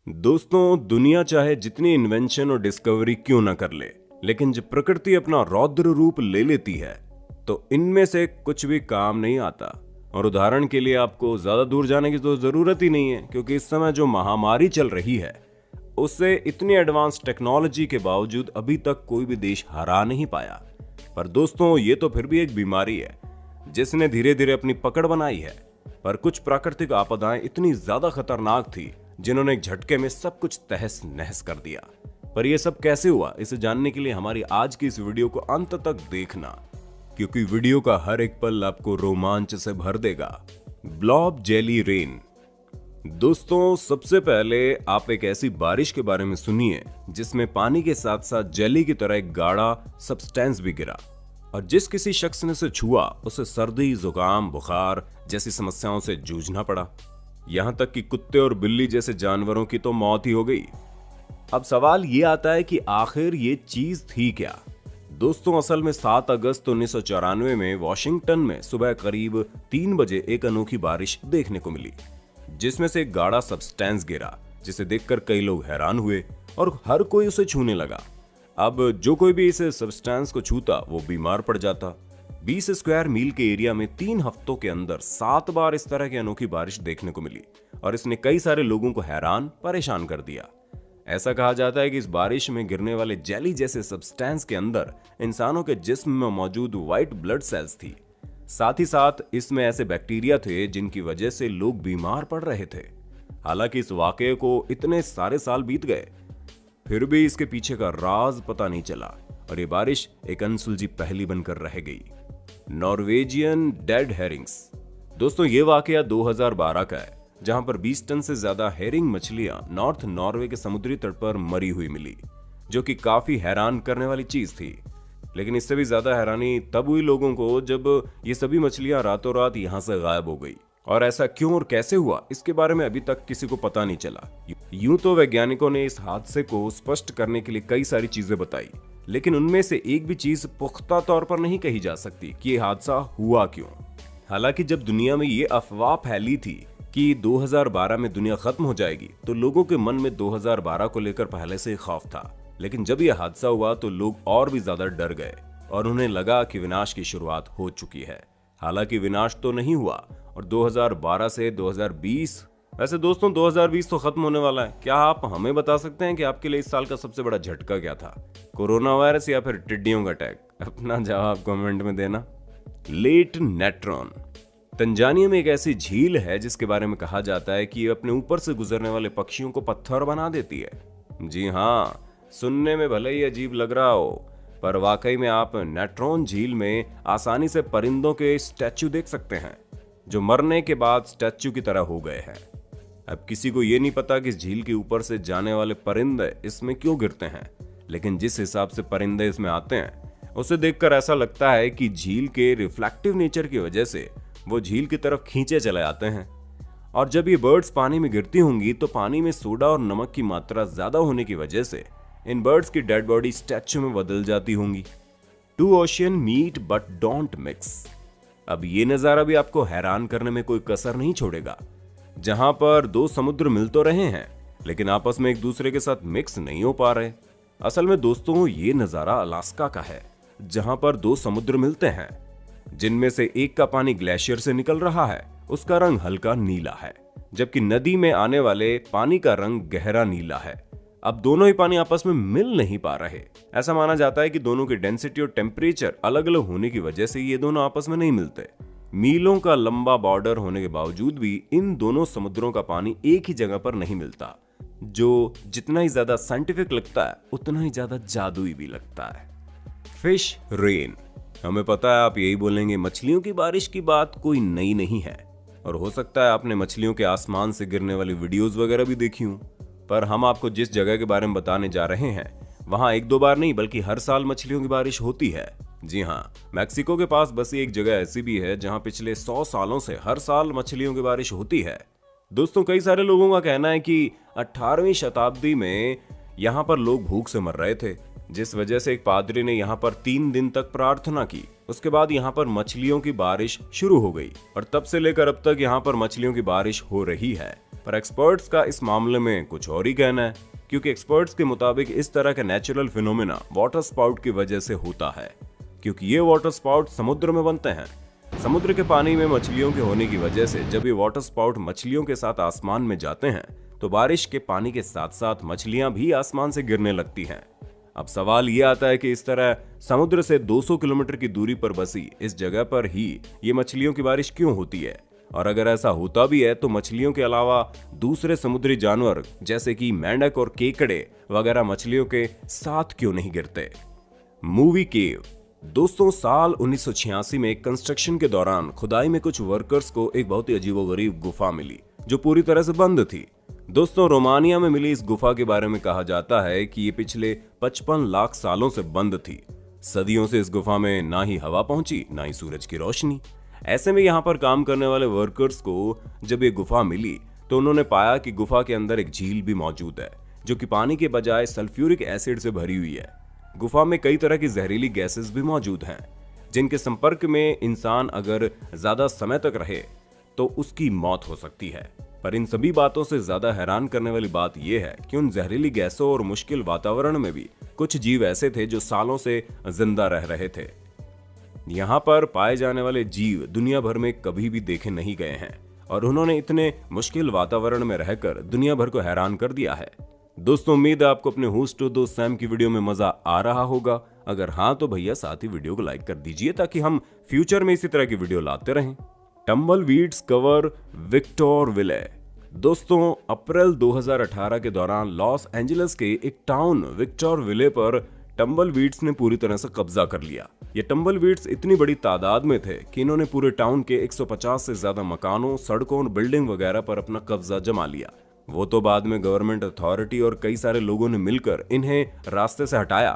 दोस्तों, दुनिया चाहे जितनी इन्वेंशन और डिस्कवरी क्यों ना कर ले, लेकिन जब प्रकृति अपना रौद्र रूप ले लेती है तो इनमें से कुछ भी काम नहीं आता। और उदाहरण के लिए आपको ज्यादा दूर जाने की तो जरूरत ही नहीं है, क्योंकि इस समय जो महामारी चल रही है उससे इतनी एडवांस टेक्नोलॉजी के बावजूद अभी तक कोई भी देश हरा नहीं पाया। पर दोस्तों, ये तो फिर भी एक बीमारी है जिसने धीरे धीरे अपनी पकड़ बनाई है। पर कुछ प्राकृतिक आपदाएं इतनी ज्यादा खतरनाक थी जिन्होंने एक झटके में सब कुछ तहस नहस कर दिया। पर यह सब कैसे हुआ, इसे जानने के लिए हमारी आज की इस वीडियो को अंत तक देखना, क्योंकि वीडियो का हर एक पल आपको रोमांच से भर देगा। Blob jelly rain. दोस्तों, सबसे पहले आप एक ऐसी बारिश के बारे में सुनिए जिसमें पानी के साथ साथ जेली की तरह एक गाढ़ा सब्सटेंस भी गिरा, और जिस किसी शख्स ने इसे छुआ उसे सर्दी, जुकाम, बुखार जैसी समस्याओं से जूझना पड़ा। यहां तक कि कुत्ते और बिल्ली जैसे जानवरों की तो मौत ही हो गई। अब सवाल ये आता है कि आखिर ये चीज थी क्या। दोस्तों, असल में 7 अगस्त 1994 में वॉशिंगटन में सुबह करीब 3 बजे एक अनोखी बारिश देखने को मिली, जिसमें से एक गाढ़ा सब्सटेंस गिरा, जिसे देखकर कई लोग हैरान हुए और हर कोई उसे छूने लगा। अब जो कोई भी इस सब्सटेंस को छूता वो बीमार पड़ जाता। 20 स्क्वायर मील के एरिया में 3 हफ्तों के अंदर 7 बार इस तरह की अनोखी बारिश देखने को मिली, और इसने कई सारे लोगों को हैरान परेशान कर दिया। ऐसा कहा जाता है कि इस बारिश में गिरने वाले जेली जैसे सब्सटेंस के अंदर इंसानों के जिस्म में मौजूद व्हाइट ब्लड सेल्स थी। साथ ही साथ इसमें ऐसे बैक्टीरिया थे जिनकी वजह से लोग बीमार पड़ रहे थे। हालांकि इस वाकये को इतने सारे साल बीत गए, फिर भी इसके पीछे का राज पता नहीं चला, और ये बारिश एक अनसुलझी पहेली बनकर रह गई। Norwegian dead Hering's. दोस्तों, ये वाकया 2012 का है, जहां पर 20 टन से ज्यादा हेरिंग मछलियां नॉर्थ नॉर्वे के समुद्री तट पर मरी हुई मिली, जो कि काफी हैरान करने वाली चीज थी। लेकिन इससे भी ज्यादा हैरानी तब हुई लोगों को जब ये सभी मछलियां रातों रात यहां से गायब हो गई। और ऐसा क्यों और कैसे हुआ, इसके बारे में अभी तक किसी को पता नहीं चला। यूं तो वैज्ञानिकों ने इस हादसे को स्पष्ट करने के लिए कई सारी चीजें बताई, लेकिन उनमें से एक भी चीज पुख्ता तौर पर नहीं कही जा सकती कि यह हादसा हुआ क्यों। हालांकि जब दुनिया में ये अफवाह फैली थी कि 2012 में दुनिया खत्म हो जाएगी, तो लोगों के मन में 2012 को लेकर पहले से खौफ था। लेकिन जब यह हादसा हुआ तो लोग और भी ज्यादा डर गए और उन्हें लगा कि विनाश की शुरुआत हो चुकी है। हालांकि विनाश तो नहीं हुआ, और 2012 से 2020, वैसे दोस्तों 2020 तो खत्म होने वाला है। क्या आप हमें बता सकते हैं कि आपके लिए इस साल का सबसे बड़ा झटका क्या था? कोरोना वायरस या फिर टिड्डियों का अटैक? अपना जवाब कमेंट में देना। Late Natron. तंजानिया में एक ऐसी झील है जिसके बारे में कहा जाता है कि ये अपने ऊपर से गुजरने वाले पक्षियों को पत्थर बना देती है। जी हाँ, सुनने में भले ही अजीब लग रहा हो, पर वाकई में आप नेट्रॉन झील में आसानी से परिंदों के स्टैचू देख सकते हैं, जो मरने के बाद स्टैचू की तरह हो गए हैं। अब किसी को ये नहीं पता कि इस झील के ऊपर से जाने वाले परिंदे इसमें क्यों गिरते हैं, लेकिन जिस हिसाब से परिंदे इसमें आते हैं उसे देखकर ऐसा लगता है कि झील के रिफ्लेक्टिव नेचर की वजह से वो झील की तरफ खींचे चले आते हैं। और जब ये बर्ड्स पानी में गिरती होंगी तो पानी में सोडा और नमक की मात्रा ज्यादा होने की वजह से इन बर्ड्स की डेड बॉडी स्टैचू में बदल जाती होंगी। 2 ocean meet but don't mix. अब ये नजारा भी आपको हैरान करने में कोई कसर नहीं छोड़ेगा, जहां पर 2 समुद्र मिल तो रहे हैं लेकिन आपस में एक दूसरे के साथ मिक्स नहीं हो पा रहे। असल में दोस्तों, ये नजारा अलास्का का है, जहां पर 2 समुद्र मिलते हैं, जिनमें से एक का पानी ग्लेशियर से निकल रहा है, उसका रंग हल्का नीला है, जबकि नदी में आने वाले पानी का रंग गहरा नीला है। अब दोनों ही पानी आपस में मिल नहीं पा रहे। ऐसा माना जाता है कि दोनों की डेंसिटी और टेम्परेचर अलग अलग होने की वजह से ये दोनों आपस में नहीं मिलते। मीलों का लंबा बॉर्डर होने के बावजूद भी इन दोनों समुद्रों का पानी एक ही जगह पर नहीं मिलता, जो जितना ही ज्यादा साइंटिफिक लगता है उतना ही ज्यादा जादुई भी लगता है। Fish rain. हमें पता है आप यही बोलेंगे, मछलियों की बारिश की बात कोई नई नहीं है, और हो सकता है आपने मछलियों के आसमान से गिरने वाली वीडियोस वगैरह भी देखी हूं। पर हम आपको जिस जगह के बारे में बताने जा रहे हैं वहां 1-2 बार नहीं बल्कि हर साल मछलियों की बारिश होती है। जी हाँ, मैक्सिको के पास बसी एक जगह ऐसी भी है जहां पिछले 100 सालों से हर साल मछलियों की बारिश होती है। दोस्तों, कई सारे लोगों का कहना है कि 18वीं शताब्दी में यहां पर लोग भूख से मर रहे थे, जिस वजह से एक पादरी ने यहां पर 3 दिन तक प्रार्थना की। उसके बाद यहां पर मछलियों की बारिश शुरू हो गई, और तब से लेकर अब तक यहां पर मछलियों की बारिश हो रही है। पर एक्सपर्ट्स का इस मामले में कुछ और ही कहना है, क्योंकि एक्सपर्ट्स के मुताबिक इस तरह का नेचुरल फिनोमेना वाटर स्पाउट की वजह से होता है, क्योंकि ये वाटर स्पाउट समुद्र में बनते हैं। समुद्र के पानी में मछलियों के होने की वजह से जब ये वाटर स्पाउट मछलियों के साथ आसमान में जाते हैं तो बारिश के पानी के साथ साथ मछलियां भी आसमान से गिरने लगती हैं। अब सवाल ये आता है कि इस तरह समुद्र से 200 किलोमीटर की दूरी पर बसी इस जगह पर ही ये मछलियों की बारिश क्यों होती है, और अगर ऐसा होता भी है तो मछलियों के अलावा दूसरे समुद्री जानवर जैसे कि मेंढक और केकड़े वगैरह मछलियों के साथ क्यों नहीं गिरते। मूवी केव। दोस्तों, साल 1986 में कंस्ट्रक्शन के दौरान खुदाई में कुछ वर्कर्स को एक बहुत ही अजीबोगरीब गुफा मिली जो पूरी तरह से बंद थी। दोस्तों, रोमानिया में मिली इस गुफा के बारे में कहा जाता है कि ये पिछले 55 लाख सालों से बंद थी। सदियों से इस गुफा में ना ही हवा पहुंची ना ही सूरज की रोशनी। ऐसे में यहाँ पर काम करने वाले वर्कर्स को जब ये गुफा मिली तो उन्होंने पाया कि गुफा के अंदर एक झील भी मौजूद है जो कि पानी के बजाय सल्फ्यूरिक एसिड से भरी हुई है। गुफा में कई तरह की जहरीली गैसेस भी मौजूद हैं जिनके संपर्क में इंसान अगर ज्यादा समय तक रहे तो उसकी मौत हो सकती है। पर इन सभी बातों से ज्यादा हैरान करने वाली बात यह है कि उन जहरीली गैसों और मुश्किल वातावरण में भी कुछ जीव ऐसे थे जो सालों से जिंदा रह रहे थे। यहाँ पर पाए जाने वाले जीव दुनिया भर में कभी भी देखे नहीं गए हैं और उन्होंने इतने मुश्किल वातावरण में रहकर दुनिया भर को हैरान कर दिया है। दोस्तों, उम्मीद है आपको अपने होस्ट दोस्त सैम की वीडियो में मजा आ रहा होगा। अगर हाँ तो भैया साथ ही वीडियो को लाइक कर दीजिए ताकि हम फ्यूचर में इसी तरह की वीडियो लाते रहें। टम्बलवीड्स कवर विक्टर विले। दोस्तों, अप्रैल 2018 के दौरान लॉस एंजलिस के एक टाउन विक्टर विले पर टम्बलवीड्स ने पूरी तरह से कब्जा कर लिया। ये टम्बलवीड्स इतनी बड़ी तादाद में थे कि इन्होंने पूरे टाउन के 150 से ज्यादा मकानों, सड़कों और बिल्डिंग वगैरह पर अपना कब्जा जमा लिया। वो तो बाद में गवर्नमेंट अथॉरिटी और कई सारे लोगों ने मिलकर इन्हें रास्ते से हटाया,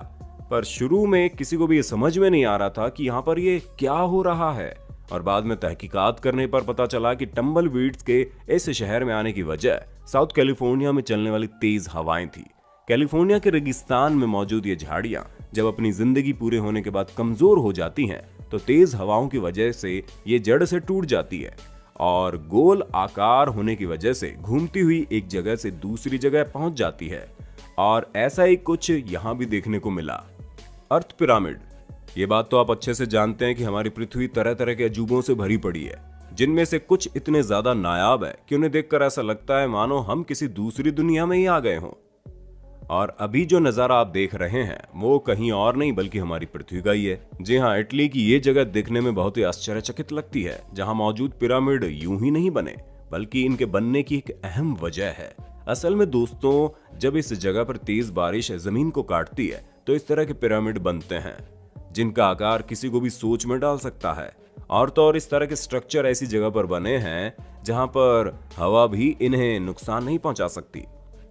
पर शुरू में किसी को भी ये समझ में नहीं आ रहा था कि यहाँ पर ये क्या हो रहा है। और बाद में तहकीकात करने पर पता चला कि टम्बलवीड्स के इस शहर में आने की वजह साउथ कैलिफोर्निया में चलने वाली तेज हवाएं थी। कैलिफोर्निया के रेगिस्तान में मौजूद ये झाड़ियां जब अपनी जिंदगी पूरे होने के बाद कमजोर हो जाती हैं तो तेज हवाओं की वजह से ये जड़ से टूट जाती है और गोल आकार होने की वजह से घूमती हुई एक जगह से दूसरी जगह पहुंच जाती है। और ऐसा ही कुछ यहां भी देखने को मिला। अर्थ पिरामिड। ये बात तो आप अच्छे से जानते हैं कि हमारी पृथ्वी तरह तरह के अजूबों से भरी पड़ी है, जिनमें से कुछ इतने ज्यादा नायाब है कि उन्हें देखकर ऐसा लगता है मानो हम किसी दूसरी दुनिया में ही आ गए हों। और अभी जो नजारा आप देख रहे हैं वो कहीं और नहीं बल्कि हमारी पृथ्वी का ही है। जी हाँ, इटली की ये जगह देखने में बहुत ही आश्चर्यचकित लगती है, जहां मौजूद पिरामिड यूं ही नहीं बने बल्कि इनके बनने की एक अहम वजह है। असल में दोस्तों, जब इस जगह पर तेज बारिश जमीन को काटती है तो इस तरह के पिरामिड बनते हैं जिनका आकार किसी को भी सोच में डाल सकता है। और तो और इस तरह के स्ट्रक्चर ऐसी जगह पर बने हैं जहां पर हवा भी इन्हें नुकसान नहीं पहुंचा सकती।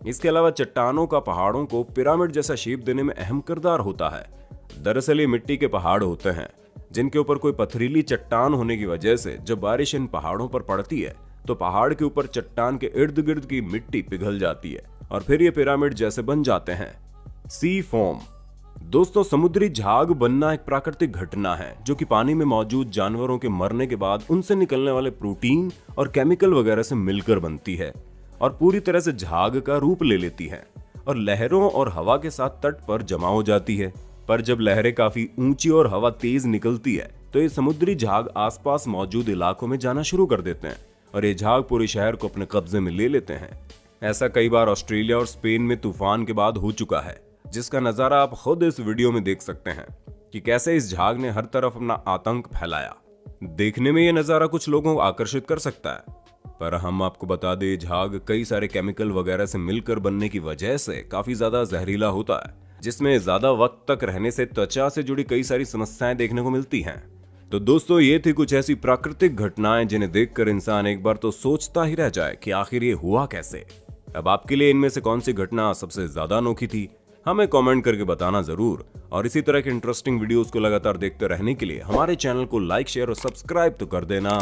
इसके अलावा चट्टानों का पहाड़ों को पिरामिड जैसा शेप देने में अहम किरदार होता है। दरअसल ये मिट्टी के पहाड़ होते हैं जिनके ऊपर कोई पथरीली चट्टान होने की वजह से जब बारिश इन पहाड़ों पर पड़ती है तो पहाड़ के ऊपर चट्टान के इर्द गिर्द की मिट्टी पिघल जाती है और फिर ये पिरामिड जैसे बन जाते हैं। सी फॉर्म। दोस्तों, समुद्री झाग बनना एक प्राकृतिक घटना है जो कि पानी में मौजूद जानवरों के मरने के बाद उनसे निकलने वाले प्रोटीन और केमिकल वगैरह से मिलकर बनती है और पूरी तरह से झाग का रूप ले लेती है और लहरों और हवा के साथ तट पर जमा हो जाती है। पर जब लहरें काफी ऊंची और हवा तेज निकलती है तो ये समुद्री झाग आसपास मौजूद इलाकों में जाना शुरू कर देते हैं और ये झाग पूरे शहर को अपने कब्जे में ले लेते हैं। ऐसा कई बार ऑस्ट्रेलिया और स्पेन में तूफान के बाद हो चुका है, जिसका नजारा आप खुद इस वीडियो में देख सकते हैं कि कैसे इस झाग ने हर तरफ अपना आतंक फैलाया। देखने में यह नजारा कुछ लोगों को आकर्षित कर सकता है, पर हम आपको बता दें झाग कई सारे केमिकल वगैरह से मिलकर बनने की वजह से काफी ज्यादा जहरीला होता है, जिसमें ज्यादा वक्त तक रहने से त्वचा से जुड़ी कई सारी समस्याएं देखने को मिलती हैं। तो दोस्तों, ये थी कुछ ऐसी प्राकृतिक घटनाएं जिन्हें देखकर इंसान एक बार तो सोचता ही रह जाए कि आखिर ये हुआ कैसे। अब आपके लिए इनमें से कौन सी घटना सबसे ज्यादा अनोखी थी, हमें कमेंट करके बताना जरूर। और इसी तरह के इंटरेस्टिंग वीडियोस को लगातार देखते रहने के लिए हमारे चैनल को लाइक, शेयर और सब्सक्राइब तो कर देना।